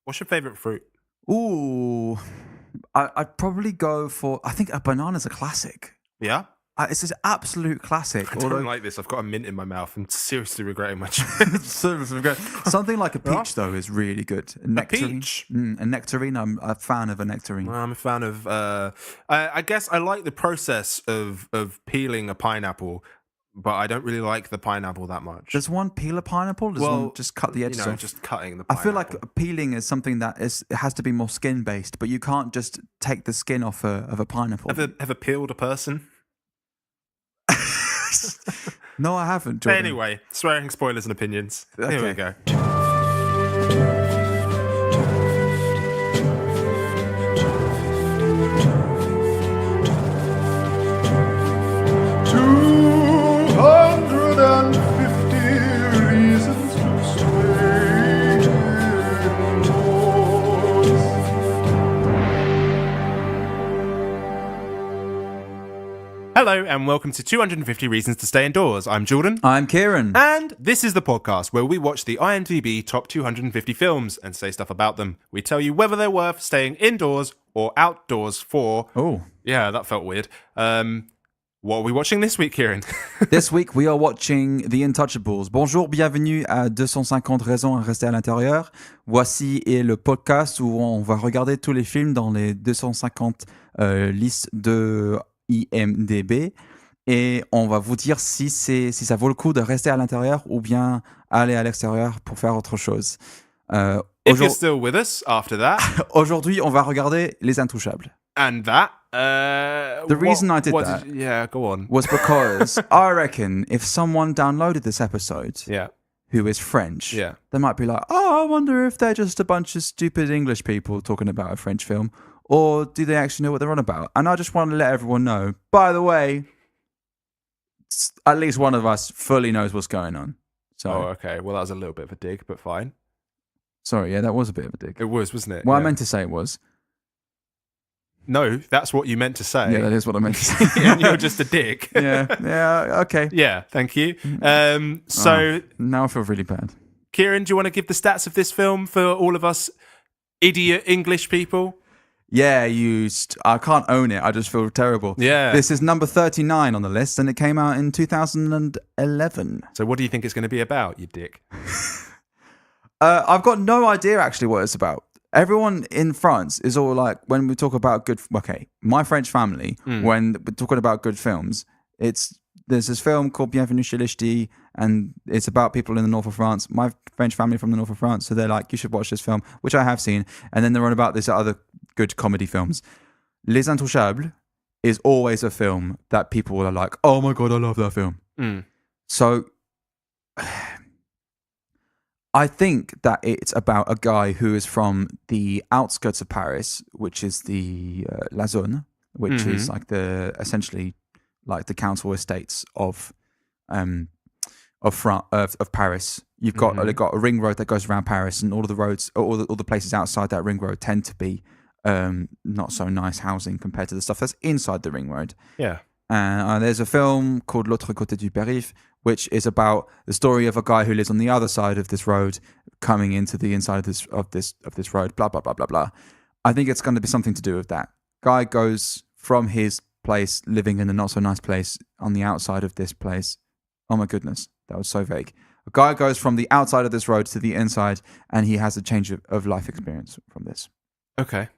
What's your favorite fruit? Ooh, I'd probably go for. I think a banana's a classic. Yeah? It's an absolute classic. I don't like this. I've got a mint in my mouth. I'm seriously regretting my choice. Something like a peach though is really good. A peach? A nectarine. I'm a fan of a nectarine. Well, I'm a fan of. I guess I like the process of peeling a pineapple, but I don't really like the pineapple that much. Does one peel a pineapple? Does one just cut the edges off? Just cutting the I pineapple. feel like peeling is something that it has to be more skin based, but you can't just take the skin off of a pineapple. Ever peeled a person? No, I haven't, Jordan. Anyway, swearing, spoilers, and opinions. Okay. Here we go. Hello and welcome to 250 Reasons to Stay Indoors. I'm Jordan. I'm Keiran. And this is the podcast where we watch the IMDb top 250 films and say stuff about them. We tell you whether they're worth staying indoors or outdoors for. Oh. Yeah, that felt weird. What are we watching this week, Keiran? This week, we are watching The Intouchables. Bonjour, bienvenue à 250 raisons à rester à l'intérieur. Voici est le podcast où on va regarder tous les films dans les 250 listes de IMDb et on va vous dire si ça vaut le coup de rester à l'intérieur ou bien aller à l'extérieur pour faire autre chose. If you're still with us after that. Aujourd'hui, on va regarder Les Intouchables. And that. The reason I did that yeah, go on. was because I reckon if someone downloaded this episode who is French, they might be like, oh, I wonder if they're just a bunch of stupid English people talking about a French film. Or do they actually know what they're on about? And I just want to let everyone know, by the way, at least one of us fully knows what's going on. So, oh, okay. Well, that was a little bit of a dig, but fine. Sorry, yeah, that was a bit of a dig. It was, wasn't it? Well, I meant to say it was. No, that's what you meant to say. Yeah, that is what I meant to say. And you're just a dick. yeah, okay. Yeah, thank you. So now I feel really bad. Keiran, do you want to give the stats of this film for all of us idiot English people? Yeah, I can't own it. I just feel terrible. Yeah. This is number 39 on the list, and it came out in 2011. So what do you think it's going to be about, you dick? I've got no idea actually what it's about. Everyone in France is all like, when we talk about my French family, when we're talking about good films, there's this film called Bienvenue chez les Ch'tis, and it's about people in the north of France. My French family from the north of France, so they're like, you should watch this film, which I have seen. And then they're on about this other good comedy films. Les Intouchables is always a film that people are like, oh my God, I love that film. So I think that it's about a guy who is from the outskirts of Paris, which is the La Zone, which is like essentially like the council estates of Paris. You've got a ring road that goes around Paris, and all of the roads, all the places outside that ring road tend to be not so nice housing compared to the stuff that's inside the ring road. Yeah. There's a film called L'autre côté du périph', which is about the story of a guy who lives on the other side of this road, coming into the inside of this road. Blah blah blah blah blah. I think it's going to be something to do with that. Guy goes from his place, living in a not so nice place, on the outside of this place. Oh my goodness, that was so vague. A guy goes from the outside of this road to the inside, and he has a change of life experience from this. Okay.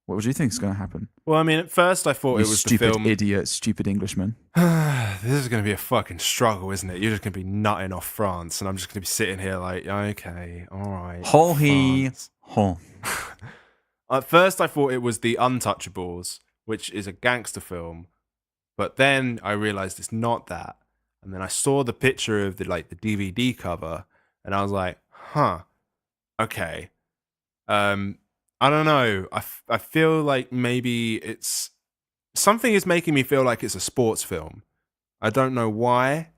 What do you think is going to happen? Well, I mean, at first I thought it was stupid the film. Idiot, stupid Englishman. This is going to be a fucking struggle, isn't it? You're just going to be nutting off France, and I'm just going to be sitting here like, okay, all right. At first I thought it was The Untouchables, which is a gangster film, but then I realized it's not that. And then I saw the picture of the DVD cover, and I was like, huh, okay. I don't know. I feel like maybe it's something is making me feel like it's a sports film. I don't know why.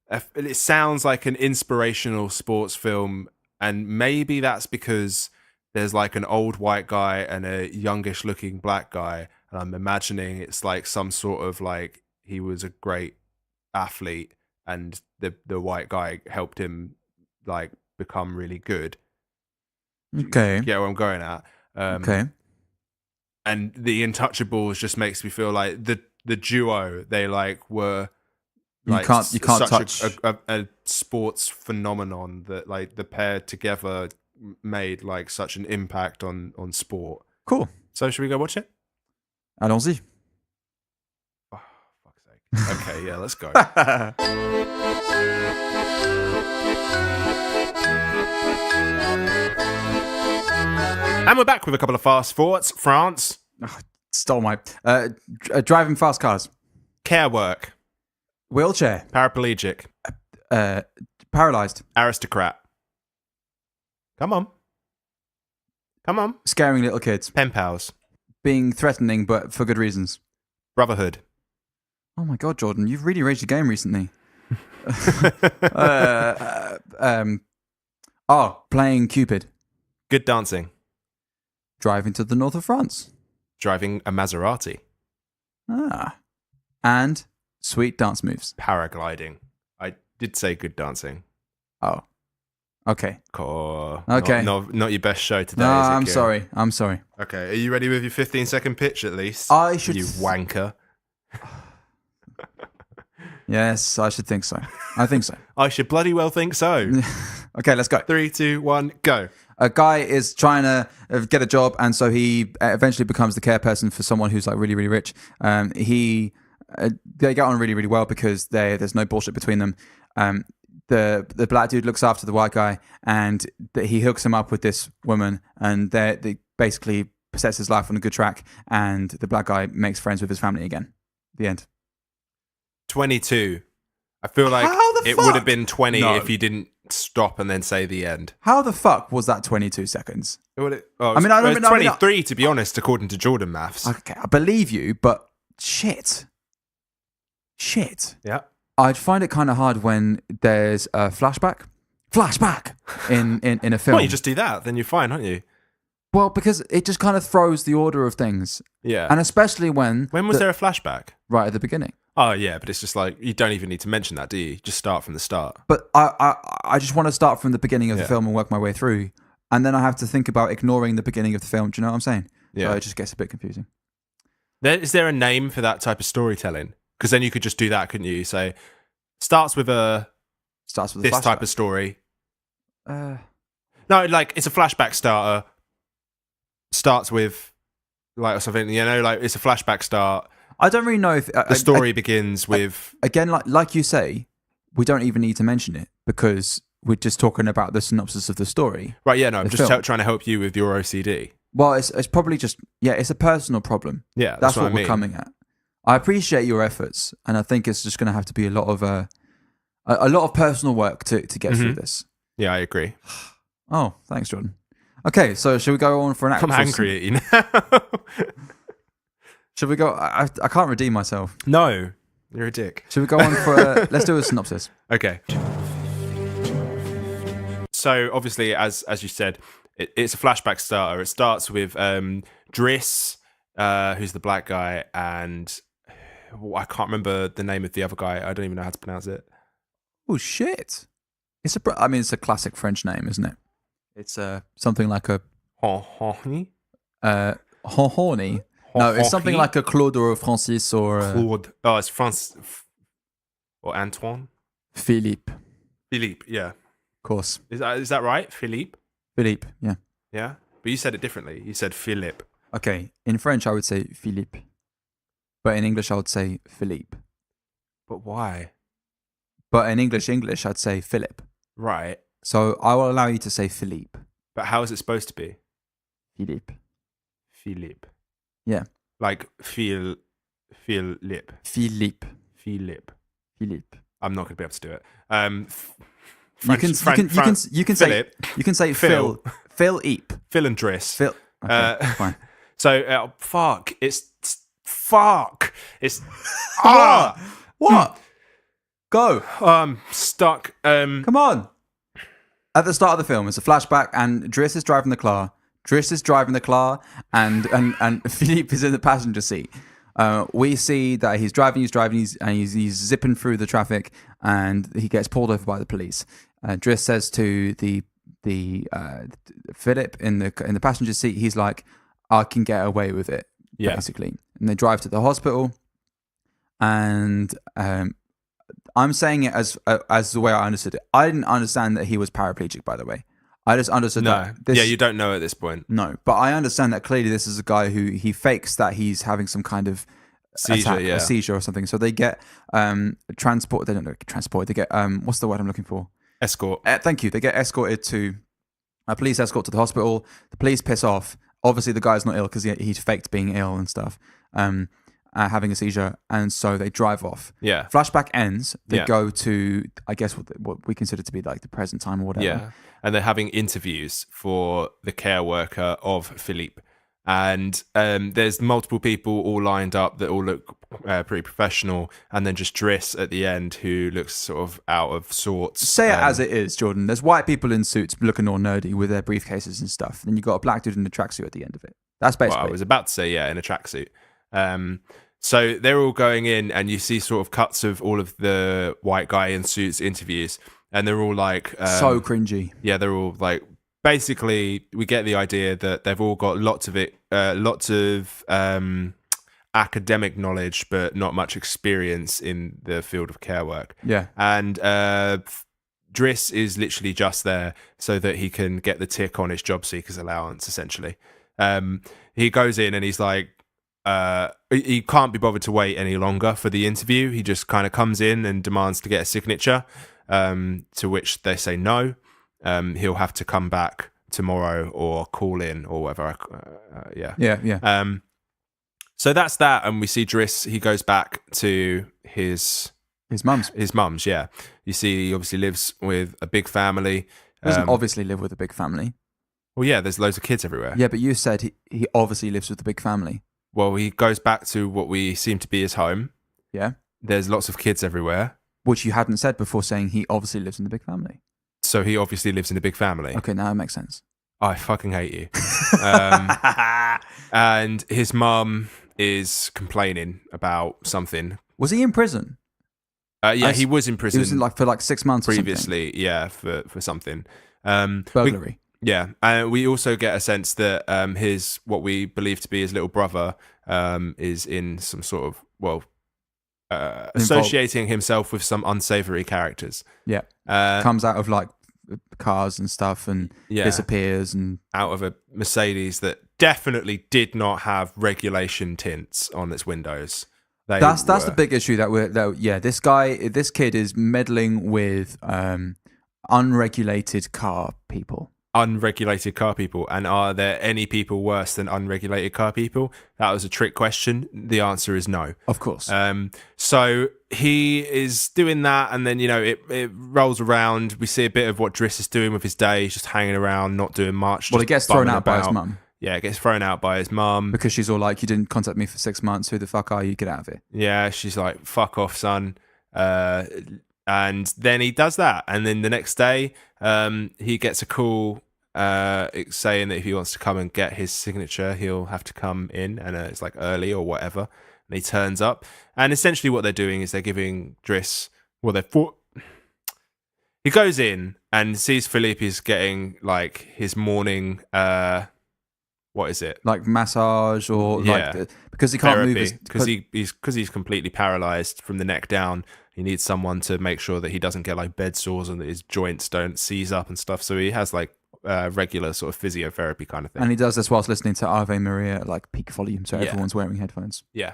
It sounds like an inspirational sports film, and maybe that's because there's like an old white guy and a youngish looking black guy, and I'm imagining it's like some sort of like he was a great athlete and the white guy helped him like become really good. Okay. Get where I'm going at. Okay. And the Intouchables just makes me feel like the duo, they like were You like can't such touch. a sports phenomenon that like the pair together made like such an impact on sport. Cool. So should we go watch it? Allons-y. Oh, fuck's sake. Okay, yeah, let's go. And we're back with a couple of fast thoughts. France. Stole my driving fast cars. Care work. Wheelchair. Paraplegic. Paralyzed. Aristocrat. Come on. Come on. Scaring little kids. Pen pals. Being threatening, but for good reasons. Brotherhood. Oh my God, Jordan, you've really raised your game recently. Playing Cupid. Good dancing. Driving to the north of France. Driving a Maserati. And sweet dance moves. Paragliding. I did say good dancing. Oh. Okay. Okay. Not your best show today, No, is it, I'm Kieran? sorry. I'm sorry. Okay, are you ready with your 15-second pitch at least? I should... You wanker. Yes, I should think so. I think so. I should bloody well think so. Okay, let's go. 3, 2, 1, go. A guy is trying to get a job, and so he eventually becomes the care person for someone who's like really, really rich. They get on really, really well because there's no bullshit between them. The black dude looks after the white guy, and he hooks him up with this woman, and they basically sets his life on a good track. And the black guy makes friends with his family again. The end. 22. I feel like it would have been 20 if you didn't stop and then say the end. How the fuck was that 22 seconds? I mean, I it was 23 to be honest, according to Jordan maths. Okay, I believe you, but shit. Yeah. I'd find it kind of hard when there's a flashback in a film. Well, you just do that, then you're fine, aren't you? Well, because it just kind of throws the order of things. Yeah. And especially when was there a flashback? Right at the beginning. Oh, yeah, but it's just like, you don't even need to mention that, do you? Just start from the start. But I just want to start from the beginning of the film and work my way through. And then I have to think about ignoring the beginning of the film. Do you know what I'm saying? Yeah. So it just gets a bit confusing. Is there a name for that type of storytelling? Because then you could just do that, couldn't you? Say, starts with this type of story. No, like, it's a flashback starter. Starts with, like, something, like, it's a flashback start. I don't really know if the story begins with again, like you say, we don't even need to mention it because we're just talking about the synopsis of the story. Right? Yeah, no, I'm just trying to help you with your OCD. Well, it's probably just it's a personal problem. Yeah, that's what what we're coming at. I appreciate your efforts, and I think it's just going to have to be a lot of personal work to get through this. Yeah, I agree. Oh, thanks, Jordan. Okay, so should we go on for an actual... I'm angry at you now. Should we go... I can't redeem myself. No, you're a dick. Should we go on for... let's do a synopsis. Okay. So, obviously, as you said, it's a flashback starter. It starts with Driss, who's the black guy, and I can't remember the name of the other guy. I don't even know how to pronounce it. Oh, shit. It's a classic French name, isn't it? It's something like a... Honhony? Honhony? No, it's something like a Claude or a Francis or... Claude. Oh, it's France... Or Antoine? Philippe. Philippe, yeah. Of course. Is that right? Philippe? Philippe, yeah. Yeah? But you said it differently. You said Philippe. Okay, in French I would say Philippe. But in English I would say Philippe. But why? But in English I'd say Philip. Right. So I will allow you to say Philippe. But how is it supposed to be? Philippe. Philippe. Yeah. Like feel lip. Philippe. Philippe. Philippe. I'm not going to be able to do it. You can say Phil. Philippe. Phil and Driss. Phil. Okay, fine. So fuck. It's What? Go. Stuck. Come on. At the start of the film, it's a flashback, and Driss is driving the car. And Philippe is in the passenger seat. We see that he's driving, he's zipping through the traffic, and he gets pulled over by the police. Driss says to the the Philip in the passenger seat. He's like, I can get away with it, basically. And they drive to the hospital, and I'm saying it as the way I understood it. I didn't understand that he was paraplegic, by the way. I just understood that. You don't know at this point. No, but I understand that clearly this is a guy who he fakes that he's having some kind of seizure, a seizure or something. So they get transport. They don't get transport. They get what's the word I'm looking for? Escort. Thank you. They get escorted to a police escort to the hospital. The police piss off. Obviously, the guy's not ill because he's faked being ill and stuff. Having a seizure, and so they drive off. Yeah. Flashback ends. They go to, I guess, what we consider to be like the present time or whatever. Yeah. And they're having interviews for the care worker of Philippe. And there's multiple people all lined up that all look pretty professional. And then just Driss at the end, who looks sort of out of sorts. Say it as it is, Jordan. There's white people in suits looking all nerdy with their briefcases and stuff. Then you got a black dude in a tracksuit at the end of it. That's basically. Well, I was about to say, in a tracksuit. So they're all going in, and you see sort of cuts of all of the white guy in suits interviews, and they're all like so cringy. Yeah, they're all like, basically, we get the idea that they've all got lots of academic knowledge, but not much experience in the field of care work. Yeah, and Driss is literally just there so that he can get the tick on his job seekers allowance. Essentially, he goes in and he's like. He can't be bothered to wait any longer for the interview. He just kind of comes in and demands to get a signature, to which they say no. He'll have to come back tomorrow or call in or whatever. Yeah. So that's that, and we see Driss. He goes back to his mum's. His mum's, yeah. You see, he obviously lives with a big family. He doesn't obviously live with a big family. Well, yeah, there's loads of kids everywhere. Yeah, but you said he obviously lives with a big family. Well, he goes back to what we seem to be his home. Yeah. There's lots of kids everywhere. Which you hadn't said before, saying he obviously lives in a big family. So he obviously lives in a big family. Okay, now it makes sense. I fucking hate you. And his mum is complaining about something. Was he in prison? He was in prison. He was for 6 months previously, for something. Burglary. Yeah, and we also get a sense that his, what we believe to be his little brother, is in some sort of, associating himself with some unsavory characters. Yeah, comes out of like cars and stuff and disappears, and out of a Mercedes that definitely did not have regulation tints on its windows. That's the big issue this kid is meddling with unregulated car people. Unregulated car people, and are there any people worse than unregulated car people? That was a trick question. The answer is no, of course. So he is doing that, and then it rolls around. We see a bit of what Driss is doing with his day. He's just hanging around, not doing much. Well, he gets thrown out by his mum. Yeah, gets thrown out by his mum because she's all like, "You didn't contact me for 6 months. Who the fuck are you? Get out of here." Yeah, she's like, "Fuck off, son." And then he does that, and then the next day, he gets a call saying that if he wants to come and get his signature, he'll have to come in, and it's like early or whatever. And he turns up, and essentially what they're doing is they're giving Driss. He goes in and sees Philippe is getting like his morning. What is it? Like massage or because he can't move because he's completely paralyzed from the neck down. He needs someone to make sure that he doesn't get like bed sores and that his joints don't seize up and stuff. So he has like regular sort of physiotherapy kind of thing. And he does this whilst listening to Ave Maria at like peak volume, so everyone's wearing headphones. Yeah.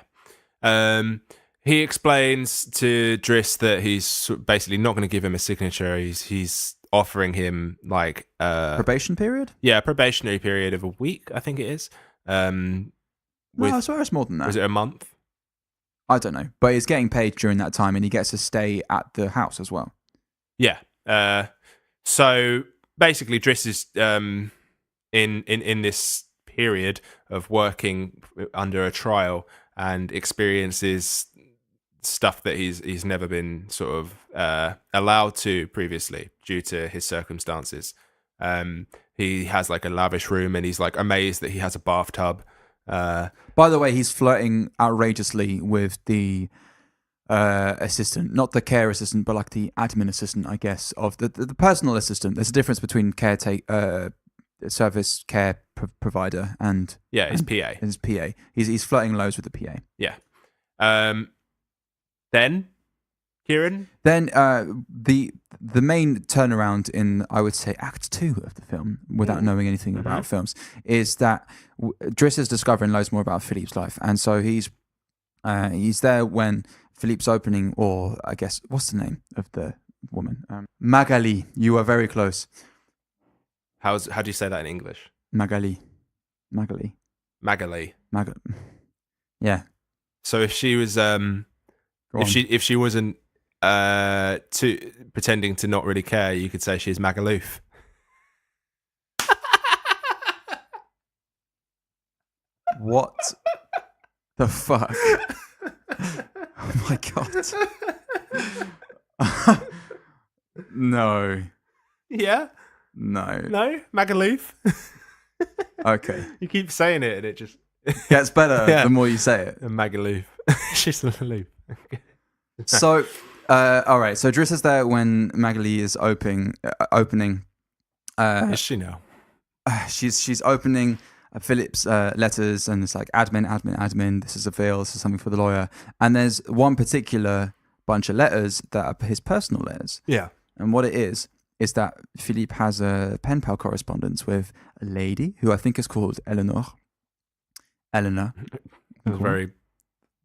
He explains to Driss that he's basically not going to give him a signature. He's offering him like probation period. Yeah, probationary period of a week, I think it is. No, I swear it's more than that. Was it a month? I don't know, but he's getting paid during that time, and he gets to stay at the house as well. Yeah. So basically, Driss is in this period of working under a trial and experiences stuff that he's never been sort of allowed to previously due to his circumstances. He has like a lavish room, and he's like amazed that he has a bathtub. By the way, he's flirting outrageously with the assistant, not the care assistant, but like the admin assistant, I guess, of the personal assistant. There's a difference between service care provider and his PA. His PA. He's flirting loads with the PA. Yeah. Then Keiran. Then the main turnaround in, I would say, Act 2 of the film, without knowing anything about films, is that Driss is discovering loads more about Philippe's life, and so he's there when Philippe's opening, or I guess, what's the name of the woman? Magali. You are very close. How do you say that in English? Magali. Yeah. So if she was if she wasn't pretending to not really care, you could say she's Magaloof. What the fuck? Oh my god. No. Yeah? No. Magaloof. Okay. You keep saying it and it just gets better the more you say it. Magaloof. She's Magaloof. So, all right. So Driss is there when Magali is opening. Is she now? She's opening Philip's letters, and it's like admin. This is a veil. This is something for the lawyer. And there's one particular bunch of letters that are his personal letters. Yeah. And what it is that Philippe has a pen pal correspondence with a lady who I think is called Eleanor. Very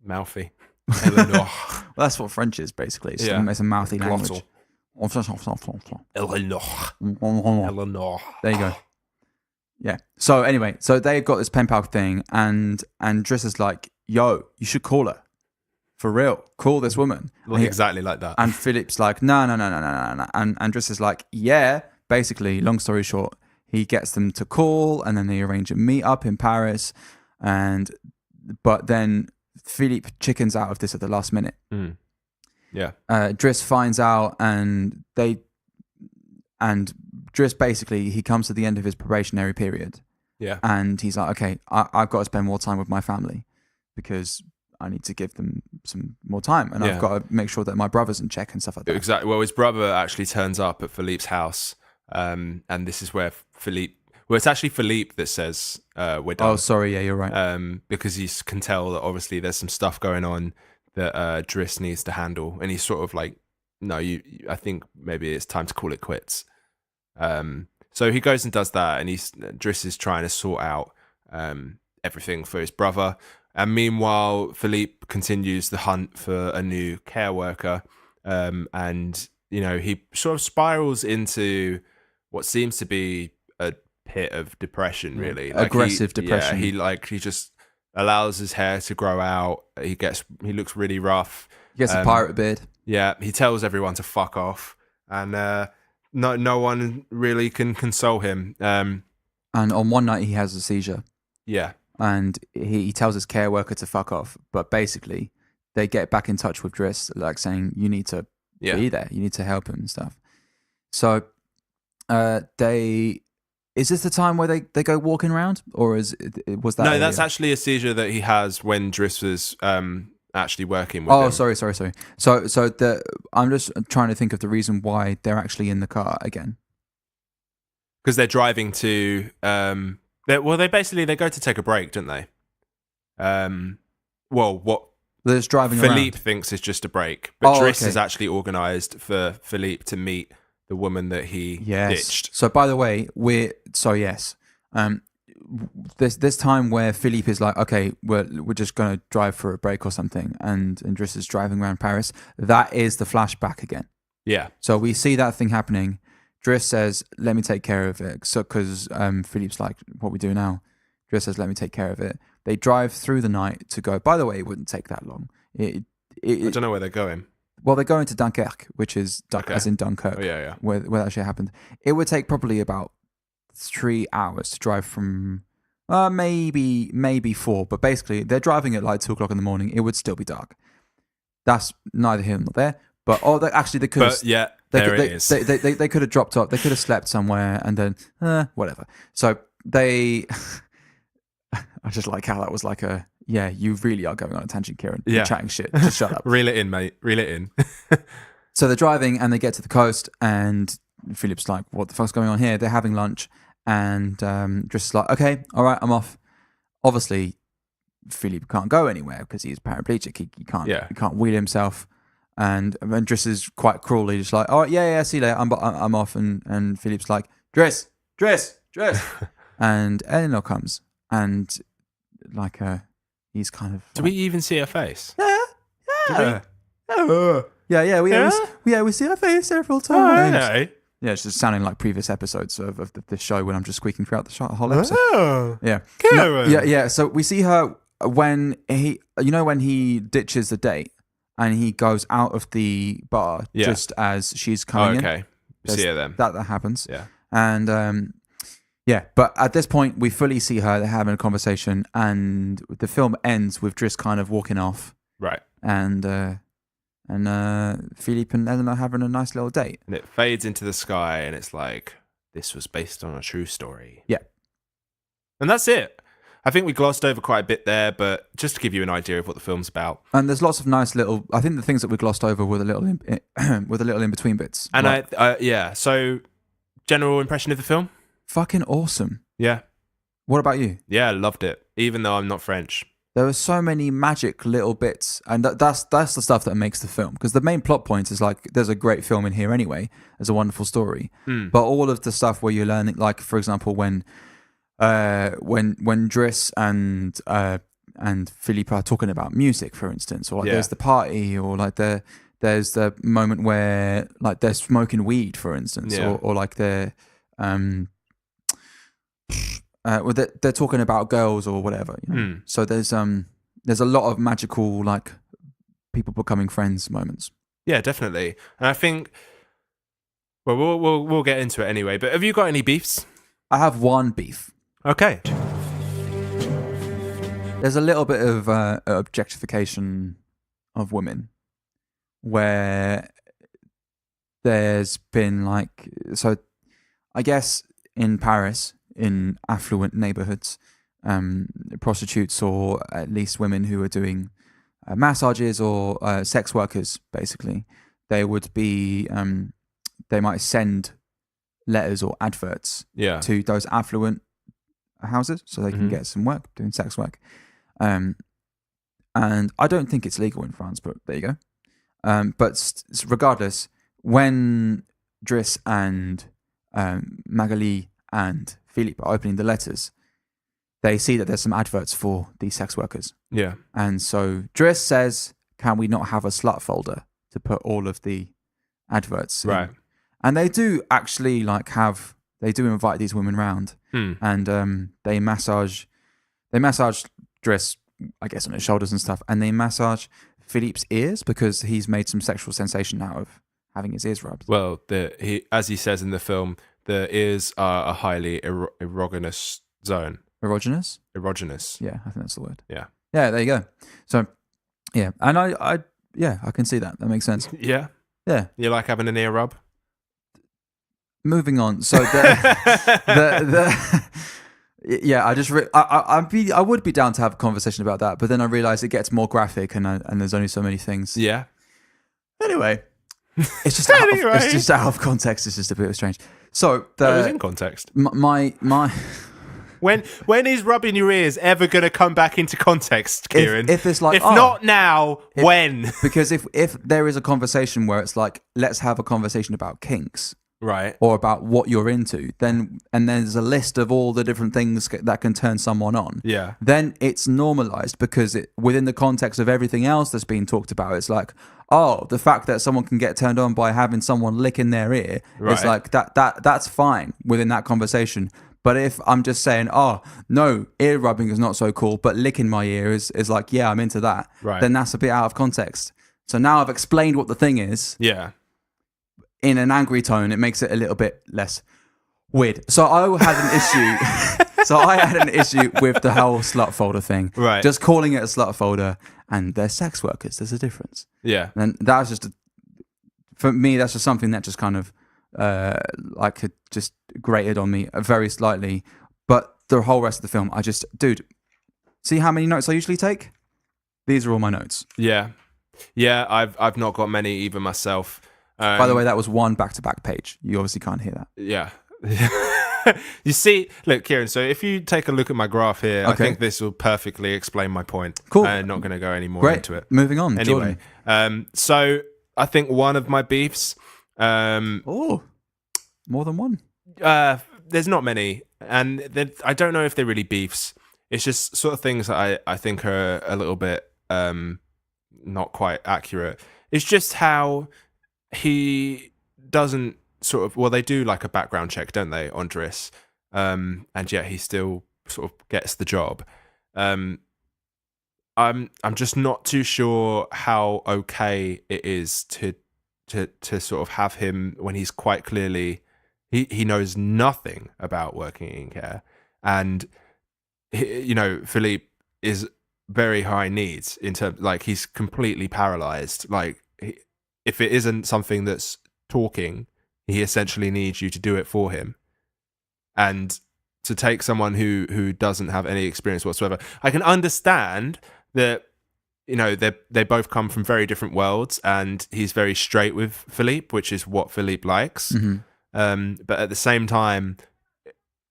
mouthy. Eleanor. Well, that's what French is, basically. It's a mouthy language. Eleanor. There you go. Yeah. So anyway, they've got this pen pal thing, and Driss is like, yo, you should call her. For real. Call this woman. Exactly like that. And Philippe's like, no. And Driss is like, yeah. Basically, long story short, he gets them to call, and then they arrange a meet up in Paris. But then Philippe chickens out of this at the last minute. Mm. Yeah. Driss finds out, and Driss basically, he comes to the end of his probationary period. Yeah. And he's like, okay, I've got to spend more time with my family because I need to give them some more time, and I've got to make sure that my brother's in check and stuff like that. Exactly. Well, his brother actually turns up at Philippe's house, and this is where Philippe. Well, it's actually Philippe that says we're done. Oh, sorry. Yeah, you're right. Because he can tell that obviously there's some stuff going on that Driss needs to handle, and he's sort of like, no, I think maybe it's time to call it quits. So he goes and does that, and Driss is trying to sort out everything for his brother. And meanwhile, Philippe continues the hunt for a new care worker. And, he sort of spirals into what seems to be a pit of depression, really. Aggressive depression. Yeah, he just allows his hair to grow out. He looks really rough. He gets a pirate beard. Yeah, he tells everyone to fuck off. And no one really can console him. And on one night, he has a seizure. Yeah. And he tells his care worker to fuck off, but basically they get back in touch with Driss, like saying you need to be there, you need to help him and stuff. So is this the time where they go walking around, or was that? No, that's actually a seizure that he has when Driss was actually working with him. Sorry. So I'm just trying to think of the reason why they're actually in the car again. Because they're driving to they go to take a break, don't they? What they're just driving Philippe around. thinks is just a break, but Driss okay. is actually organised for Philippe to meet the woman that he ditched. So by the way, this time where Philippe is like, okay, we're just gonna drive for a break or something, and Driss is driving around Paris. That is the flashback again. Yeah. So we see that thing happening. Driss says, let me take care of it. So, because Philippe's like, what we do now? Driss says, let me take care of it. They drive through the night to go, by the way, it wouldn't take that long. I don't know where they're going. Well, they're going to Dunkirk, which is as in Dunkirk, where that shit happened. It would take probably about 3 hours to drive from, maybe 4. But basically, they're driving at like 2 o'clock in the morning. It would still be dark. That's neither here nor there. But they could. But yeah, there it is. They could have dropped off. They could have slept somewhere, and then whatever. So they, I just like how that was like a Yeah, you really are going on a tangent, Kieran. Yeah. You're chatting shit. Just shut up. Reel it in, mate. Reel it in. So they're driving and they get to the coast, and Philip's like, what the fuck's going on here? They're having lunch, and Driss is like, okay, all right, I'm off. Obviously, Philip can't go anywhere because he's paraplegic. He can't wheel himself. And Driss is quite cruelly just like, oh, yeah, see you later. I'm off. And Philip's like, Driss. And Eleanor comes, and like he's kind of. Do we even see her face? Yeah. We see her face several times. Oh, okay. Yeah, it's just sounding like previous episodes of this show when I'm just squeaking throughout the whole episode. Oh, yeah. Karen. Yeah. So we see her when he ditches the date and he goes out of the bar just as she's coming in. Okay. See her then. That happens. Yeah. And but at this point we fully see her. They're having a conversation, and the film ends with Driss kind of walking off. Right. And Philippe and Eleanor having a nice little date. And it fades into the sky, and it's like, this was based on a true story. Yeah. And that's it. I think we glossed over quite a bit there, but just to give you an idea of what the film's about. And there's lots of nice little. I think the things that we glossed over were the little in between bits. And like, so general impression of the film? Fucking awesome. Yeah. What about you? Yeah, loved it. Even though I'm not French. There were so many magic little bits, and that's the stuff that makes the film. Because the main plot point is like, there's a great film in here anyway. There's a wonderful story, but all of the stuff where you're learning, like for example, when Driss and Philippe are talking about music, for instance, or like there's the party, or like there's the moment where like they're smoking weed, for instance, or like they're they're talking about girls or whatever. You know? So there's a lot of magical like people becoming friends moments. Yeah, definitely. And I think, well, we'll get into it anyway. But have you got any beefs? I have one beef. Okay. There's a little bit of objectification of women, where there's been like, so I guess in Paris, in affluent neighborhoods, prostitutes, or at least women who are doing massages or sex workers, basically, they would be they might send letters or adverts to those affluent houses so they can get some work doing sex work. And I don't think it's legal in France, but there you go. But regardless, when Driss and Magali and Philippe are opening the letters, they see that there's some adverts for these sex workers. Yeah. And so Driss says, can we not have a slut folder to put all of the adverts in? Right. And they do actually they do invite these women round, and they massage Driss, I guess, on his shoulders and stuff, and they massage Philippe's ears because he's made some sexual sensation out of having his ears rubbed. Well, as he says in the film, the ears are a highly erogenous zone. Erogenous? Erogenous. Yeah, I think that's the word. Yeah. Yeah, there you go. So, yeah, and I can see that. That makes sense. Yeah. Yeah. You like having an ear rub? Moving on. So yeah, I would be down to have a conversation about that, but then I realized it gets more graphic, and there's only so many things. Yeah. Anyway, it's just it's just out of context. It's just a bit strange. So It was in context. My When is rubbing your ears ever going to come back into context, Kieran? If it's like, not now, when? Because if there is a conversation where it's like, let's have a conversation about kinks, right, or about what you're into, then and there's a list of all the different things that can turn someone on. Yeah. Then it's normalized because within the context of everything else that's being talked about, it's like, oh, the fact that someone can get turned on by having someone lick in their ear, it's like that's fine within that conversation. But if I'm just saying, oh, no, ear rubbing is not so cool, but licking my ear is like, yeah, I'm into that, then that's a bit out of context. So now I've explained what the thing is. Yeah. In an angry tone, it makes it a little bit less weird. So I had an issue. with the whole slut folder thing. Right. Just calling it a slut folder, and they're sex workers. There's a difference. Yeah. And that's just, for me, that's just something that just kind of, it just grated on me very slightly. But the whole rest of the film, dude, See how many notes I usually take? These are all my notes. Yeah, I've not got many even myself. By the way, that was one back-to-back page. You obviously can't hear that. Yeah. You see, look, Kieran, so if you take a look at my graph here, I think this will perfectly explain my point. Cool. I'm not going to go any more into it. Moving on. Anyway, so I think one of my beefs... more than one. There's not many, and I don't know if they're really beefs. It's just sort of things that I think are a little bit not quite accurate. It's just how he doesn't sort of, well, they do like a background check, don't they, on Driss, and yet he still sort of gets the job. I'm just not too sure how okay it is to sort of have him when he's quite clearly he knows nothing about working in care, and Philippe is very high needs in terms, like, he's completely paralyzed. Like, if it isn't something that's talking, he essentially needs you to do it for him. And to take someone who doesn't have any experience whatsoever, I can understand that, they both come from very different worlds, and he's very straight with Philippe, which is what Philippe likes. Mm-hmm. But at the same time,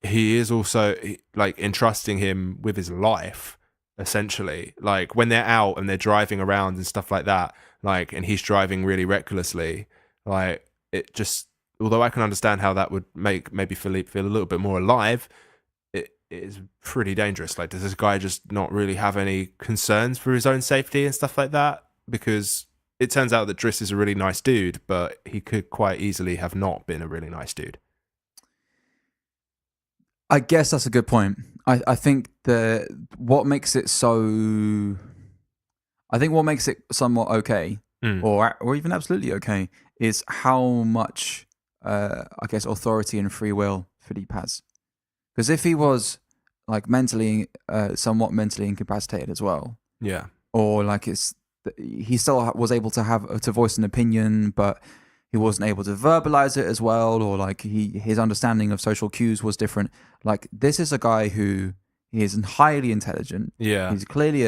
he is also like entrusting him with his life, essentially. Like, when they're out and they're driving around and stuff like that, like, and he's driving really recklessly, like, it just, although I can understand how that would make maybe Philippe feel a little bit more alive, it is pretty dangerous. Like, does this guy just not really have any concerns for his own safety and stuff like that? Because it turns out that Driss is a really nice dude, but he could quite easily have not been a really nice dude. I guess that's a good point. I think what makes it somewhat okay, or even absolutely okay, is how much I guess authority and free will Philippe has. Because if he was like somewhat mentally incapacitated as well, yeah, or like he still was able to voice an opinion, but he wasn't able to verbalize it as well, or like his understanding of social cues was different. Like, this is a guy who is highly intelligent. Yeah, he's clearly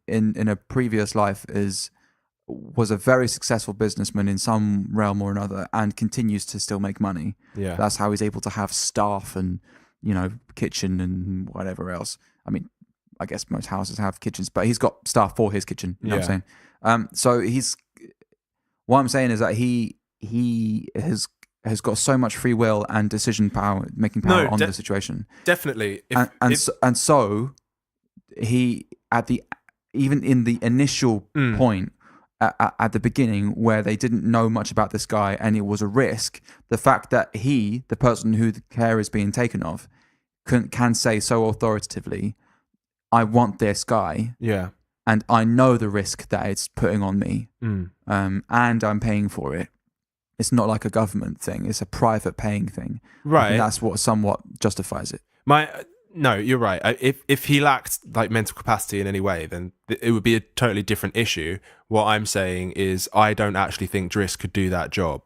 in a previous life was a very successful businessman in some realm or another, and continues to still make money. Yeah, that's how he's able to have staff and kitchen and whatever else. I mean, I guess most houses have kitchens, but he's got staff for his kitchen. You know what I'm saying? So what I'm saying is that he has got so much free will and decision power, making power on the situation. Definitely. So he even in the initial point at the beginning where they didn't know much about this guy and it was a risk, the fact that the person who the care is being taken of, can say so authoritatively, I want this guy. Yeah. And I know the risk that it's putting on me, and I'm paying for it. It's not like a government thing; it's a private paying thing, right? And that's what somewhat justifies it. No, you're right. If he lacked like mental capacity in any way, then it would be a totally different issue. What I'm saying is, I don't actually think Driss could do that job.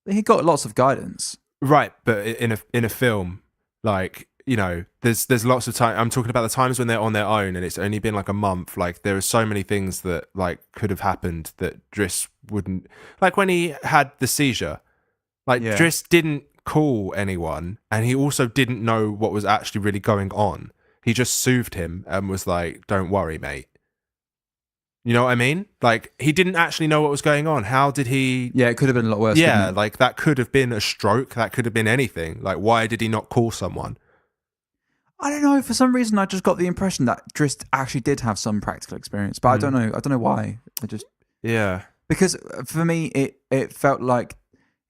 He got lots of guidance, right? But in a film, like, there's lots of time. I'm talking about the times when they're on their own and it's only been like a month. Like, there are so many things that like could have happened that Driss wouldn't. Like, when he had the seizure, like, Driss didn't call anyone, and he also didn't know what was actually really going on. He just soothed him and was like, "Don't worry, mate." You know what I mean? Like, he didn't actually know what was going on. How did he? Yeah, it could have been a lot worse. Yeah, like, that could have been a stroke. That could have been anything. Like, why did he not call someone? I don't know. For some reason, I just got the impression that Driss actually did have some practical experience, but I don't know. I don't know why. Because for me, it felt like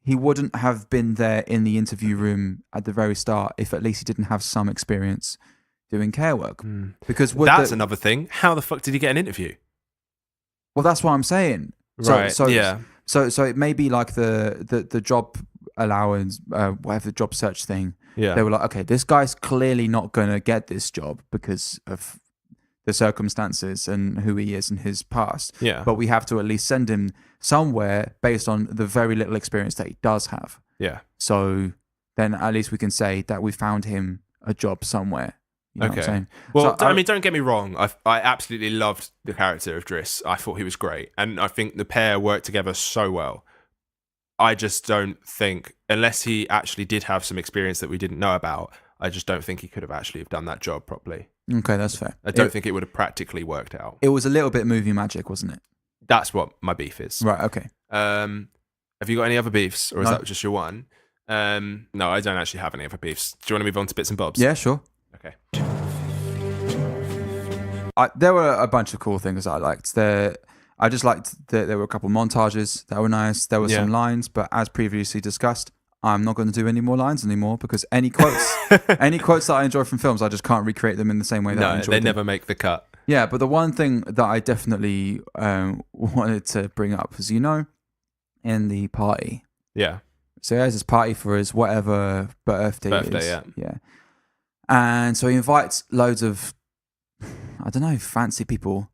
he wouldn't have been there in the interview room at the very start if at least he didn't have some experience doing care work. Because that's another thing. How the fuck did he get an interview? Well, that's what I'm saying. Right. So it may be like the job allowance, whatever the job search thing. Yeah. They were like, okay, this guy's clearly not going to get this job because of the circumstances and who he is and his past. Yeah. But we have to at least send him somewhere based on the very little experience that he does have. Yeah. So then at least we can say that we found him a job somewhere, You know what I'm saying? Well, So I mean, don't get me wrong. I absolutely loved the character of Driss. I thought he was great. And I think the pair worked together so well. I just don't think, unless he actually did have some experience that we didn't know about, I just don't think he could have actually have done that job properly. Okay, that's fair. I don't think it would have practically worked out. It was a little bit movie magic, wasn't it? That's what my beef is. Right, okay. Have you got any other beefs, or is No. that just your one? No, I don't actually have any other beefs. Do you want to move on to bits and bobs? Yeah, sure. Okay. There were a bunch of cool things I liked. I just liked that there were a couple montages that were nice. There were some lines, but as previously discussed, I'm not going to do any more lines anymore because any quotes that I enjoy from films, I just can't recreate them in the same way that I enjoy them. They never make the cut. Yeah, but the one thing that I definitely wanted to bring up is, in the party. Yeah. So he has this party for his whatever birthday is. Yeah. And so he invites loads of, I don't know, fancy people.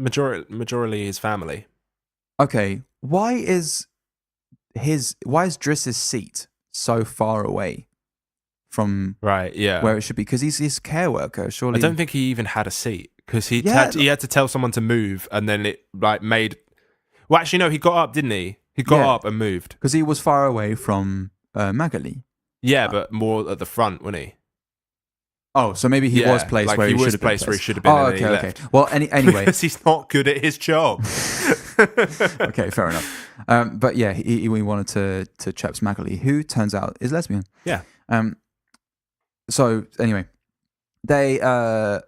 Majority his family. Okay, why is Driss's seat so far away from where it should be? Because he's his care worker, surely. I don't think he even had a seat because he had to tell someone to move, and then it made. Well, actually, no, he got up, didn't he? He got up and moved because he was far away from Magali. Yeah, but more at the front, wasn't he? Oh, so maybe he was placed where he should have been. Where he should have been. Oh, okay. Well, anyway, because he's not good at his job. Okay, fair enough. But yeah, he wanted to chaps Magali, who turns out is lesbian. Yeah. So anyway, they have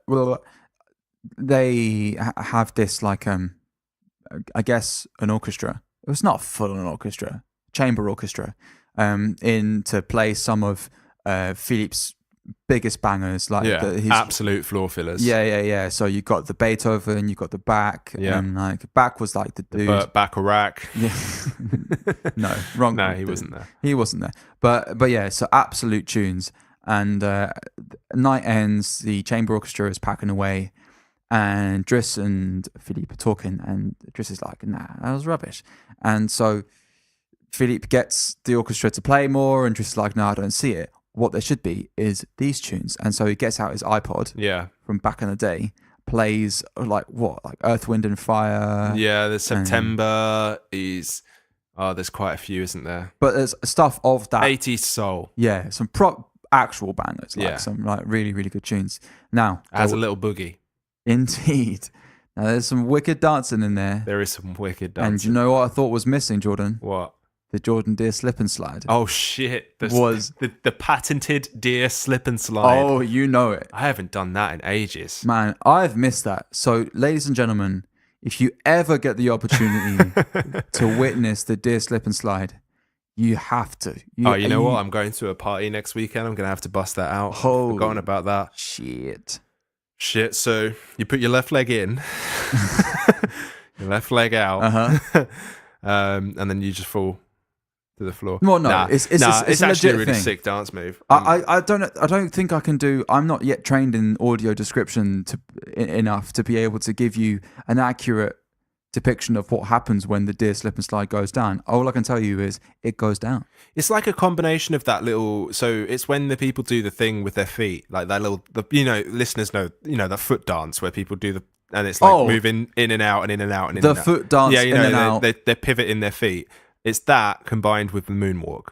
this I guess an orchestra. It was not full on orchestra, chamber orchestra, in to play some of Philippe's biggest bangers, his absolute floor fillers. Yeah. So you got the Beethoven, you got the Bach, and Bach was the dude. Bacharach. Yeah. No, wrong. No, he wasn't there. He wasn't there. But yeah, so absolute tunes. And night ends, the chamber orchestra is packing away, and Driss and Philippe are talking, and Driss is like, "Nah, that was rubbish." And so Philippe gets the orchestra to play more, and Driss is like, "No, I don't see it. What there should be is these tunes." And so he gets out his iPod from back in the day, plays Earth, Wind and Fire. Yeah, there's September. There's quite a few, isn't there? But there's stuff of that 80s soul. Yeah, some actual bangers, some really, really good tunes. Now it has a little boogie. Indeed. Now there's some wicked dancing in there. There is some wicked dancing. And you know what I thought was missing, Jordan? What? The Jordan Deere slip and slide. Oh shit! The patented Deere slip and slide. Oh, you know it. I haven't done that in ages. Man, I've missed that. So, ladies and gentlemen, if you ever get the opportunity to witness the Deere slip and slide, you have to. You know what? I'm going to a party next weekend. I'm going to have to bust that out. I've forgotten about that. Shit. So you put your left leg in, your left leg out, and then you just fall to the floor. Well, no, it's actually a really thing. sick dance move. I don't think I can do. I'm not yet trained in audio description enough to be able to give you an accurate depiction of what happens when the Deere slip and slide goes down. All I can tell you is it goes down. It's like a combination of that little. So it's when the people do the thing with their feet, like that little. Listeners know, that foot dance where people do and it's like moving in and out and in and out and in and out. The foot dance, in and out. They pivot in their feet. It's that combined with the moonwalk,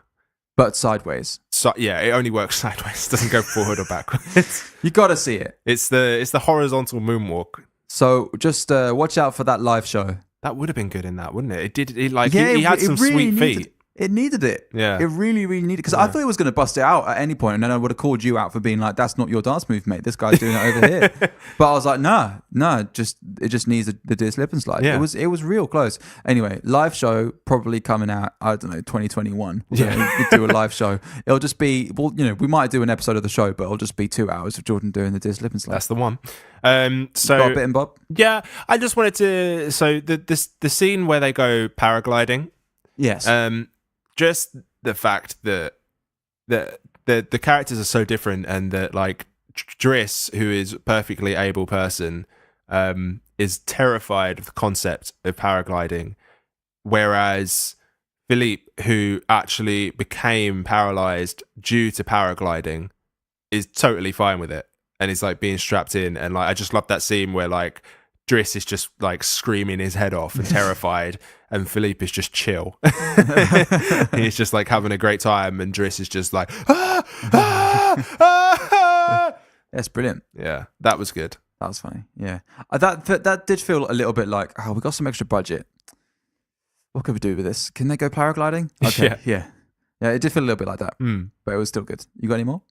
but sideways. So yeah, it only works sideways. It doesn't go forward or backwards. You got to see it. It's the horizontal moonwalk. So just watch out for that live show. That would have been good in that, wouldn't it? He had some really sweet feet. It needed it. Yeah. It really, really needed it. Because I thought it was going to bust it out at any point, and then I would have called you out for being like, "That's not your dance move, mate. This guy's doing it over here." But I was like, no, it just needs the Deer slip and slide. Yeah. It was real close. Anyway, live show probably coming out, I don't know, 2021. Yeah. We do a live show. It'll just be, we might do an episode of the show, but it'll just be 2 hours of Jordan doing the Deer slip and slide. That's the one. So got a bit and bob? Yeah, I just wanted to. So the scene where they go paragliding. Yes. Just the fact that the characters are so different, and that Driss, who is a perfectly able person, is terrified of the concept of paragliding, whereas Philippe, who actually became paralyzed due to paragliding, is totally fine with it. and he's like being strapped in, and like I just love that scene where like Driss is just like screaming his head off and terrified, and Philippe is just chill. He's just like having a great time, and Driss is just like, ah, ah, ah. That's brilliant. Yeah, that was good. That was funny. Yeah, that did feel a little bit like, oh, we got some extra budget. What could we do with this? Can they go paragliding? Okay, yeah. It did feel a little bit like that, but it was still good. You got any more?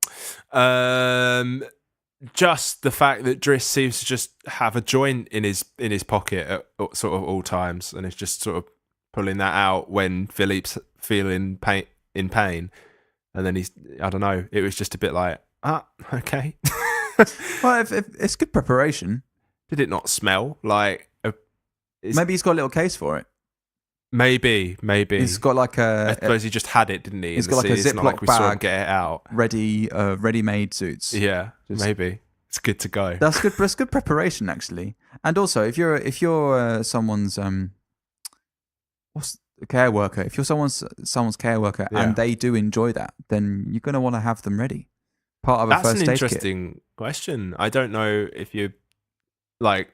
Just the fact that Driss seems to just have a joint in his pocket at sort of all times, and is just sort of pulling that out when Philippe's feeling in pain, and then I don't know. It was just a bit like, okay. Well, if it's good preparation. Did it not smell like? Maybe he's got a little case for it. Maybe he's got like I suppose he just had it, didn't he? He's got like a Ziploc like we bag, saw him get it out. Ready-made suits. Yeah, maybe it's good to go. That's good. That's good preparation, actually. And also, if you're someone's what's a care worker, if you're someone's care worker and they do enjoy that, then you're gonna want to have them ready. Part of a first aid kit. That's an interesting question. I don't know if you like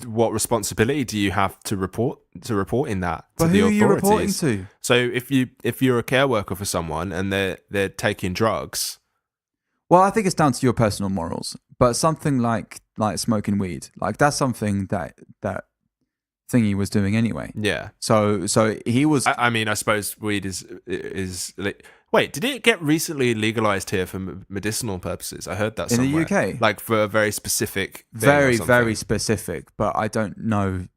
what responsibility do you have to report in that to the authorities? Who are you reporting to? So if you're a care worker for someone and they're taking drugs, well, I think it's down to your personal morals. But something like smoking weed, like that's something that thingy was doing anyway. Yeah. So he was. I mean, I suppose weed is. Wait, did it get recently legalized here for medicinal purposes? I heard that somewhere. In the UK? Like for a very specific thing very specific, but I don't know.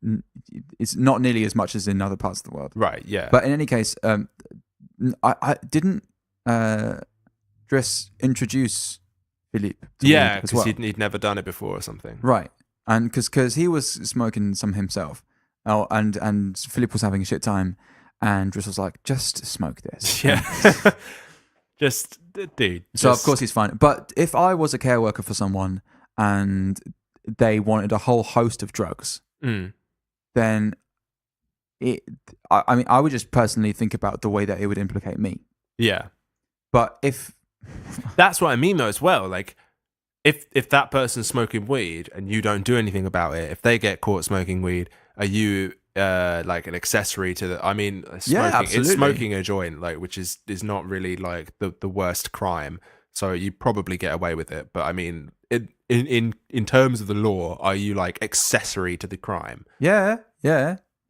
It's not nearly as much as in other parts of the world. Right, yeah. But in any case, I didn't Driss introduce Philippe to weed as well. Because he'd never done it before or something. Right, and because he was smoking some himself. Oh, and Philippe was having a shit time. And Driss was like, just smoke this. Yeah. Just, dude. So, of course, he's fine. But if I was a care worker for someone and they wanted a whole host of drugs, then I would just personally think about the way that it would implicate me. Yeah. But if... That's what I mean, though, as well. Like, if that person's smoking weed and you don't do anything about it, if they get caught smoking weed, are you... like an accessory to the, I mean, it's smoking a joint, like, which is not really like the worst crime, so you probably get away with it. But I mean, in terms of the law, are you like accessory to the crime? Yeah.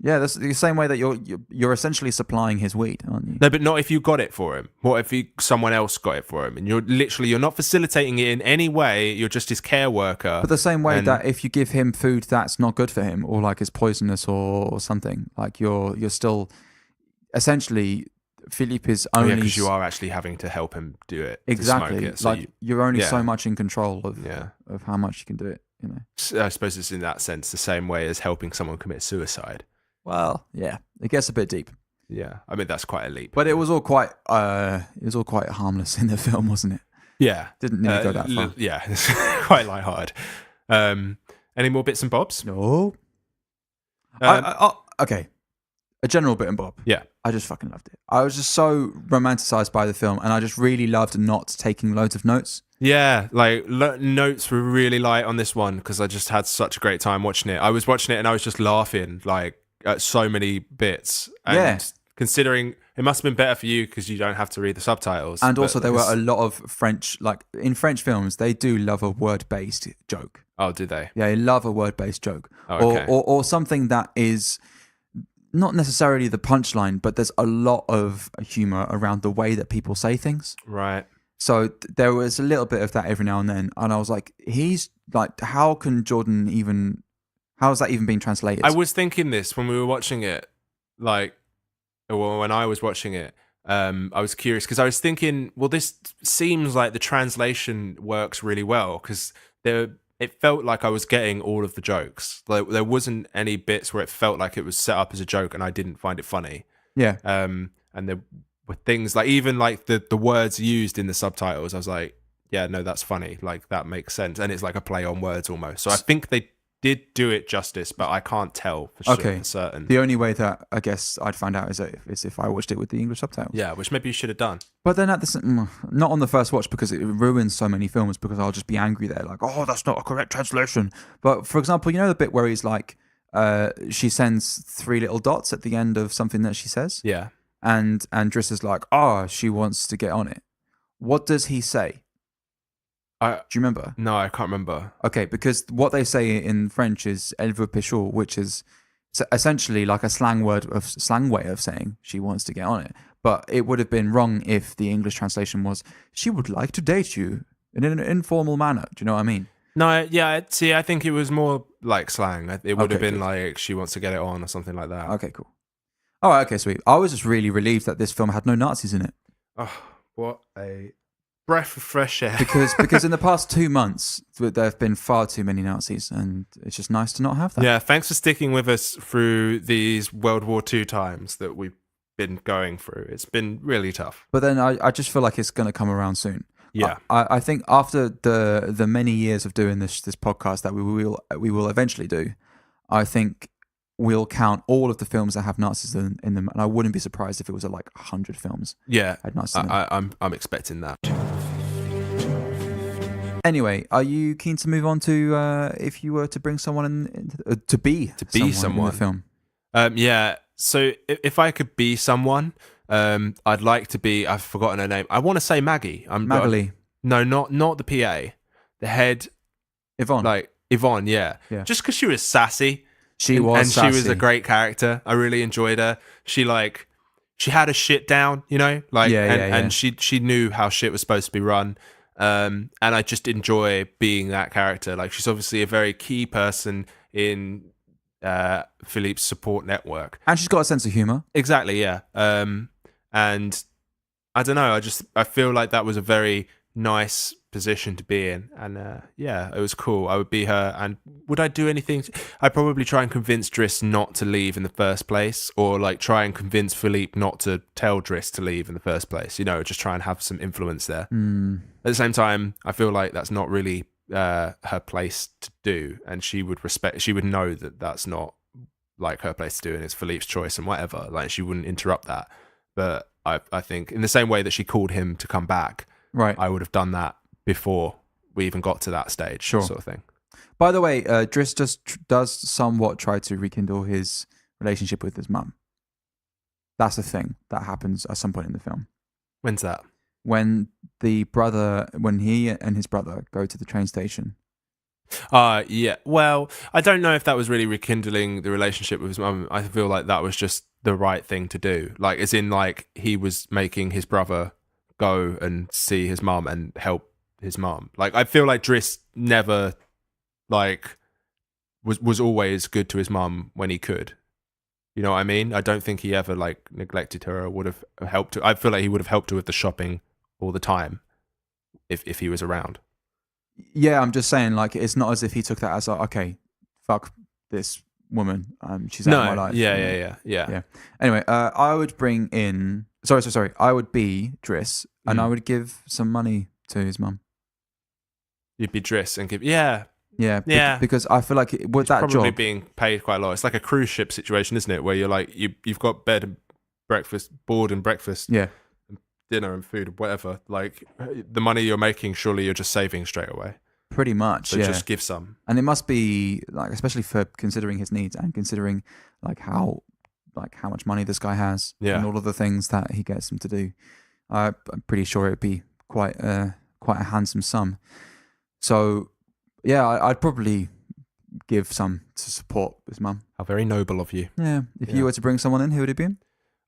That's the same way that you're essentially supplying his weed, aren't you? No, but not if you got it for him. What if someone else got it for him, and you're not facilitating it in any way? You're just his care worker. But the same way that if you give him food that's not good for him, or like is poisonous or something, like you're still essentially Philippe is only because you are actually having to help him do it. Exactly, to smoke it, so like you're only so much in control of how much you can do it. You know, I suppose it's in that sense the same way as helping someone commit suicide. Well, yeah, it gets a bit deep. Yeah, I mean that's quite a leap. But it was all quite harmless in the film, wasn't it? Yeah, didn't need to go that far. Yeah, it's quite lighthearted. Any more bits and bobs? No. Okay, a general bit and bob. Yeah, I just fucking loved it. I was just so romanticized by the film, and I just really loved not taking loads of notes. Yeah, like notes were really light on this one because I just had such a great time watching it. I was watching it and I was just laughing like at so many bits. And considering it must have been better for you because you don't have to read the subtitles. And also there were a lot of French, like in French films, they do love a word-based joke. Oh, do they? Yeah, they love a word-based joke. Oh, okay. Or something that is not necessarily the punchline, but there's a lot of humor around the way that people say things. Right. So there was a little bit of that every now and then. And I was like, he's like, how can Jordan even... How is that even being translated? I was thinking this when we were watching it, like, or when I was watching it, I was curious because I was thinking, well, this seems like the translation works really well because it felt like I was getting all of the jokes. Like there wasn't any bits where it felt like it was set up as a joke and I didn't find it funny. Yeah. And there were things like even like the words used in the subtitles. I was like, yeah, no, that's funny. Like that makes sense, and it's like a play on words almost. So I think they did do it justice, but I can't tell for for certain. The only way that I guess I'd find out is if I watched it with the English subtitles. Yeah, which maybe you should have done. But then not on the first watch, because it ruins so many films, because I'll just be angry there, like, oh, that's not a correct translation. But for example, you know the bit where he's like, she sends 3 little dots at the end of something that she says? Yeah. And Driss is like, she wants to get on it. What does he say? Do you remember? No, I can't remember. Okay, because what they say in French is "elle veut pécho," which is essentially like a slang way of saying she wants to get on it. But it would have been wrong if the English translation was "she would like to date you in an informal manner." Do you know what I mean? No, yeah. See, I think it was more like slang. It would have been like "she wants to get it on" or something like that. Okay, cool. All right, okay, sweet. I was just really relieved that this film had no Nazis in it. Oh, what a breath of fresh air. because in the past 2 months there have been far too many Nazis, and it's just nice to not have that. Yeah, thanks for sticking with us through these World War II times that we've been going through. It's been really tough. But then I just feel like it's going to come around soon. Yeah, I think after the many years of doing this podcast that we will eventually do, I think we'll count all of the films that have Nazis in them, and I wouldn't be surprised if it was like 100 films. Yeah, had Nazis in them. I'm expecting that. Anyway, are you keen to move on to if you were to bring someone to be someone in the film? Yeah. So if I could be someone, I'd like to be. I've forgotten her name. I want to say Maggie. Magali. No, not the PA. The head. Yvonne. Like Yvonne. Yeah. Just because she was sassy. She was sassy. She was a great character. I really enjoyed her. She had her shit down, you know, and she knew how shit was supposed to be run. And I just enjoy being that character. Like, she's obviously a very key person in Philippe's support network, and she's got a sense of humor. Exactly, yeah. And I don't know. I feel like that was a very nice position to be in, and it was cool. I would be her, and would I do anything? I'd probably try and convince Driss not to leave in the first place, or like try and convince Philippe not to tell Driss to leave in the first place. You know, just try and have some influence there. At the same time, I feel like that's not really her place to do, and she would know that that's not like her place to do, and it's Philippe's choice and whatever. Like, she wouldn't interrupt that. But I think in the same way that she called him to come back, right, I would have done that before we even got to that stage, sort of thing. By the way, Driss just does somewhat try to rekindle his relationship with his mum. That's a thing that happens at some point in the film. When's that? When he and his brother go to the train station. Yeah. Well, I don't know if that was really rekindling the relationship with his mum. I feel like that was just the right thing to do. Like, as in, like, he was making his brother go and see his mum and help his mum. Like, I feel like Driss never, like, was always good to his mum when he could. You know what I mean? I don't think he ever, like, neglected her or would have helped her. I feel like he would have helped her with the shopping all the time if he was around. Yeah, I'm just saying, like, it's not as if he took that as, okay, fuck this woman. She's out of my life. Yeah. Anyway, I would bring in... Sorry. I would be Driss, and I would give some money to his mum. You'd be Driss and give... Yeah. Because I feel like with that probably job... being paid quite a lot. It's like a cruise ship situation, isn't it? Where you're like, you've got bed and breakfast, board and breakfast. Yeah. Dinner and food, whatever. Like, the money you're making, surely you're just saving straight away. Pretty much, so just give some. And it must be, like, especially for considering his needs and considering how much money this guy has and all of the things that he gets him to do. I'm pretty sure it'd be quite a handsome sum. So, yeah, I'd probably give some to support his mum. How very noble of you. Yeah. If you were to bring someone in, who would it be?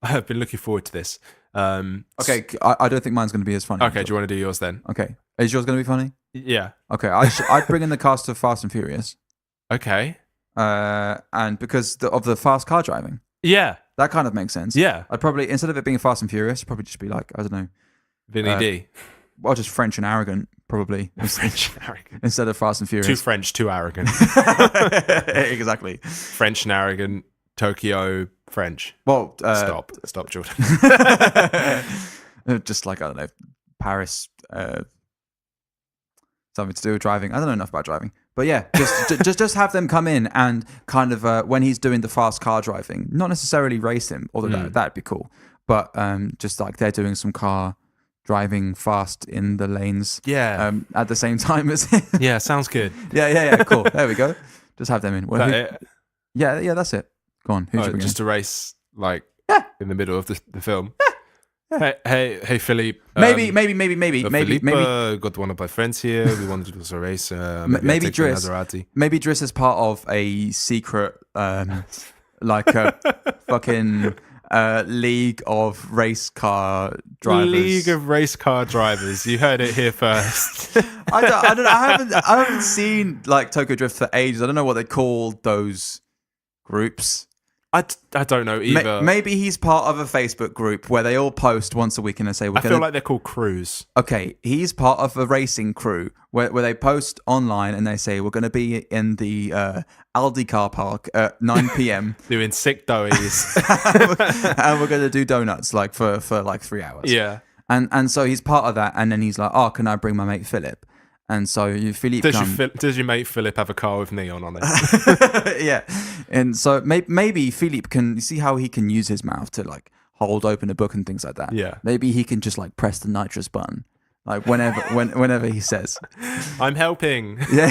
I've been looking forward to this. Okay, I don't think mine's going to be as funny. Okay, do you want to do yours then? Okay. Is yours going to be funny? Yeah. Okay, I'd bring in the cast of Fast and Furious. Okay. And because of the fast car driving. Yeah. That kind of makes sense. Yeah. I'd probably, instead of it being Fast and Furious, probably just be like, I don't know. Vinny D. Well, just French and arrogant, probably. French and arrogant. Instead of Fast and Furious. Too French, too arrogant. Exactly. French and arrogant, Tokyo, French. Well, Stop, Jordan. Just like, I don't know, Paris, something to do with driving. I don't know enough about driving, but yeah, just have them come in and kind of when he's doing the fast car driving, not necessarily race him, although that'd be cool, but just like they're doing some car driving fast in the lanes, at the same time as him. Yeah, sounds good. Yeah, cool. There we go. Just have them in. Well, yeah, that's it. Go on. Who's just a race like in the middle of the film. Hey, Philippe. Maybe. Philippe, got one of my friends here. We wanted to do a race. Maybe Driss is part of a secret, like a fucking league of race car drivers. League of race car drivers. You heard it here first. I don't. I haven't seen like Tokyo Drift for ages. I don't know what they call those groups. I don't know either. Maybe he's part of a Facebook group where they all post once a week and they say, I feel like they're called crews. Okay, he's part of a racing crew where they post online and they say, we're going to be in the Aldi car park at 9 p.m. doing sick doughies. And we're going to do donuts like for like 3 hours. Yeah. And so he's part of that. And then he's like, oh, can I bring my mate Philip? And so Philippe does your mate Philip have a car with neon on it? Yeah. And so maybe Philippe can see how he can use his mouth to like hold open a book and things like that. Yeah. Maybe he can just like press the nitrous button. Like whenever he says, I'm helping. Yeah.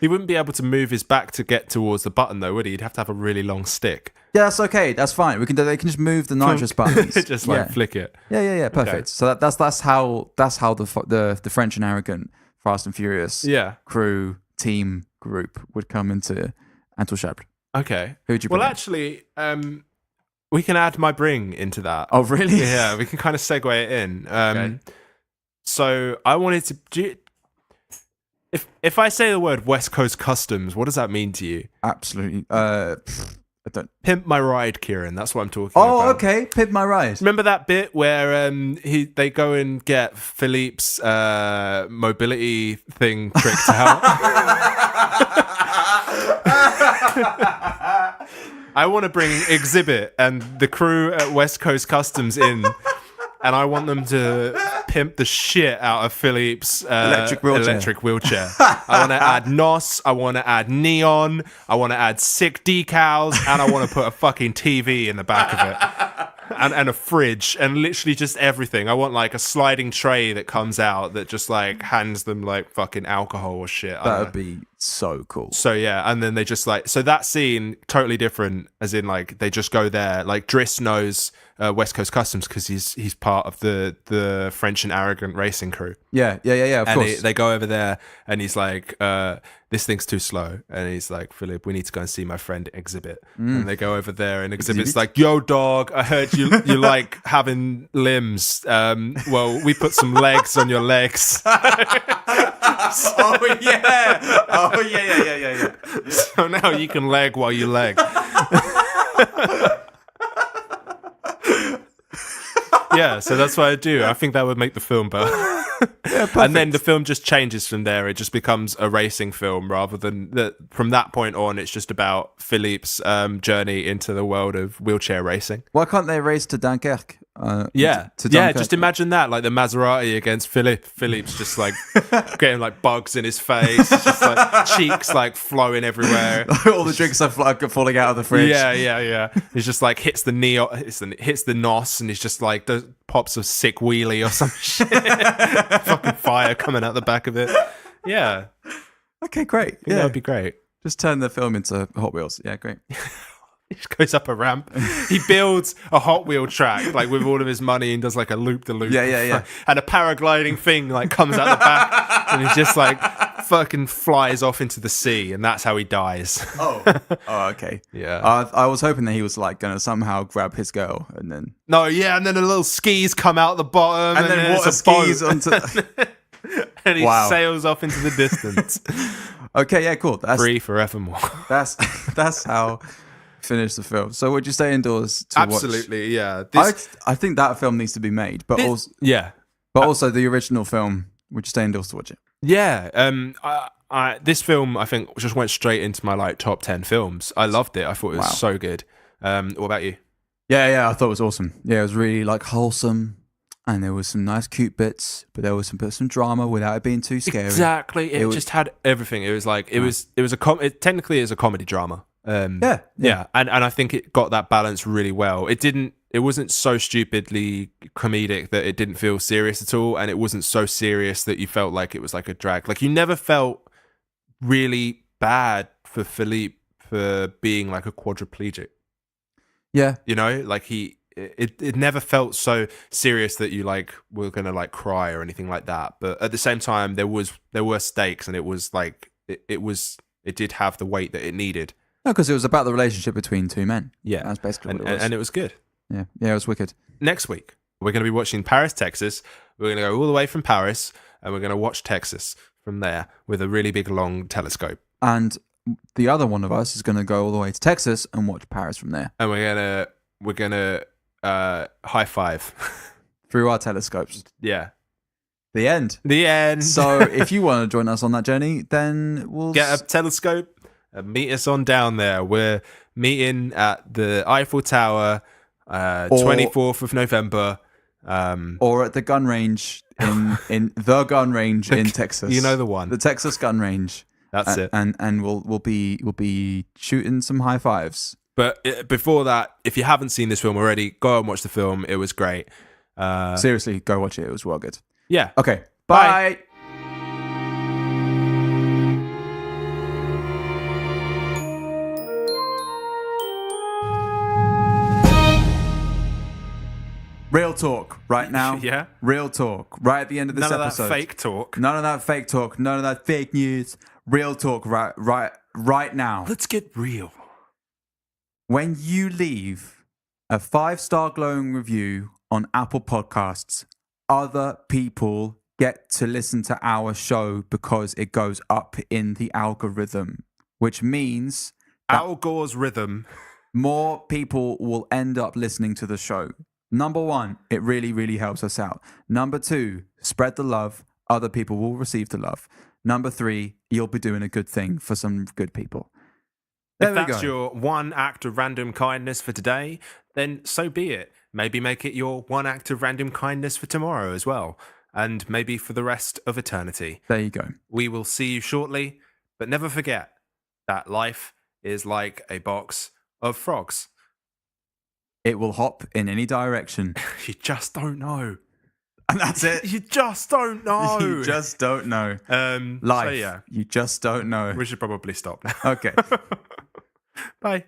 He wouldn't be able to move his back to get towards the button though, would he? He'd have to have a really long stick. Yeah, that's okay. That's fine. They can just move the nitrous buttons. Just like flick it. Yeah. Perfect. Okay. So that's how the French and Arrogant Fast and Furious crew team group would come into Intouchables. Okay. Who'd you bring? Well, actually, we can add my bring into that. Oh, really? Yeah, we can kind of segue it in. Okay. So I wanted to. If I say the word West Coast Customs, what does that mean to you? Absolutely. I don't. Pimp my ride, Keiran. That's what I'm talking about. Oh, okay. Pimp my ride. Remember that bit where they go and get Philippe's mobility thing tricked out? I want to bring Exhibit and the crew at West Coast Customs in, and I want them to pimp the shit out of Philippe's electric wheelchair. I want to add NOS, I want to add neon, I want to add sick decals, and I want to put a fucking TV in the back of it. And a fridge and literally just everything. I want like a sliding tray that comes out that just like hands them like fucking alcohol or shit. That would be so cool. So yeah, and then they just like, so that scene totally different, as in like they just go there. Like Driss knows West Coast Customs because he's part of the French and Arrogant racing crew. Yeah. Of course. They go over there and he's like, this thing's too slow, and he's like, Philip, we need to go and see my friend Exhibit. And they go over there and Exhibit's like, yo dog, I heard you like having limbs. Well, we put some legs on your legs. Oh yeah. So now you can leg while you leg. Yeah, so that's what I do. I think that would make the film better. Yeah, and then the film just changes from there. It just becomes a racing film rather than from that point on. It's just about Philippe's journey into the world of wheelchair racing. Why can't they race to Dunkirk? To Dunkirk. Just imagine that, like the Maserati against Philippe. Philippe's just like getting like bugs in his face, just like cheeks like flowing everywhere. All the drinks are falling out of the fridge. Yeah. He's just like hits the NOS, and he's just like pops a sick wheelie or some shit. Fucking fire coming out the back of it. Yeah. Okay, great. Yeah, that'd be great. Just turn the film into Hot Wheels. Yeah, great. He just goes up a ramp. He builds a Hot Wheel track like with all of his money and does like a loop-the-loop. Yeah. And a paragliding thing like comes out the back, and he just like fucking flies off into the sea, and that's how he dies. Oh, okay. Yeah. I was hoping that he was like gonna somehow grab his girl and then. No, yeah, and then the little skis come out the bottom, and then water skis onto. And he sails off into the distance. Okay, yeah, cool. That's free forevermore. That's how. Finish the film. So would you stay indoors to Absolutely, watch? Yeah. I think that film needs to be made, but also the original film. Would you stay indoors to watch it? Yeah. This film I think just went straight into my like top 10 films. I loved it. I thought it was so good. What about you? Yeah. I thought it was awesome. Yeah, it was really like wholesome. and there was some nice cute bits, but there was some drama without it being too scary. Exactly. It just had everything. It was like it was it technically is a comedy drama. Yeah. And I think it got that balance really well. It wasn't so stupidly comedic that it didn't feel serious at all, and it wasn't so serious that you felt like it was like a drag. Like you never felt really bad for Philippe for being like a quadriplegic. Yeah. You know, like it never felt so serious that you like were gonna like cry or anything like that. But at the same time, there were stakes, and it was like it did have the weight that it needed. No, because it was about the relationship between two men. Yeah, that's basically what it was. And it was good. Yeah, it was wicked. Next week, we're going to be watching Paris, Texas. We're going to go all the way from Paris, and we're going to watch Texas from there with a really big, long telescope. And the other one of us is going to go all the way to Texas and watch Paris from there. And we're gonna high five through our telescopes. Yeah. The end. So if you want to join us on that journey, then we'll get a telescope and meet us on down there. We're meeting at the Eiffel Tower, 24th of November, or at the gun range in the gun range in Texas. You know the one, the Texas gun range. That's it. And we'll be shooting some high fives. But before that, if you haven't seen this film already, go and watch the film. It was great. Seriously, go watch it. It was well good. Yeah. Okay. Bye. Real talk right now. Yeah. Real talk right at the end of this episode. None of that fake talk. None of that fake talk. None of that fake news. Real talk right now. Let's get real. When you leave a 5-star glowing review on Apple Podcasts, other people get to listen to our show because it goes up in the algorithm, which means Al Gore's rhythm. More people will end up listening to the show. Number 1, it really, really helps us out. Number 2, spread the love. Other people will receive the love. Number 3, you'll be doing a good thing for some good people. If that's your one act of random kindness for today, then so be it. Maybe make it your one act of random kindness for tomorrow as well. And maybe for the rest of eternity. There you go. We will see you shortly, but never forget that life is like a box of frogs. It will hop in any direction. You just don't know. And that's it. You just don't know. You just don't know. Life. So yeah. You just don't know. We should probably stop now. Okay. Bye.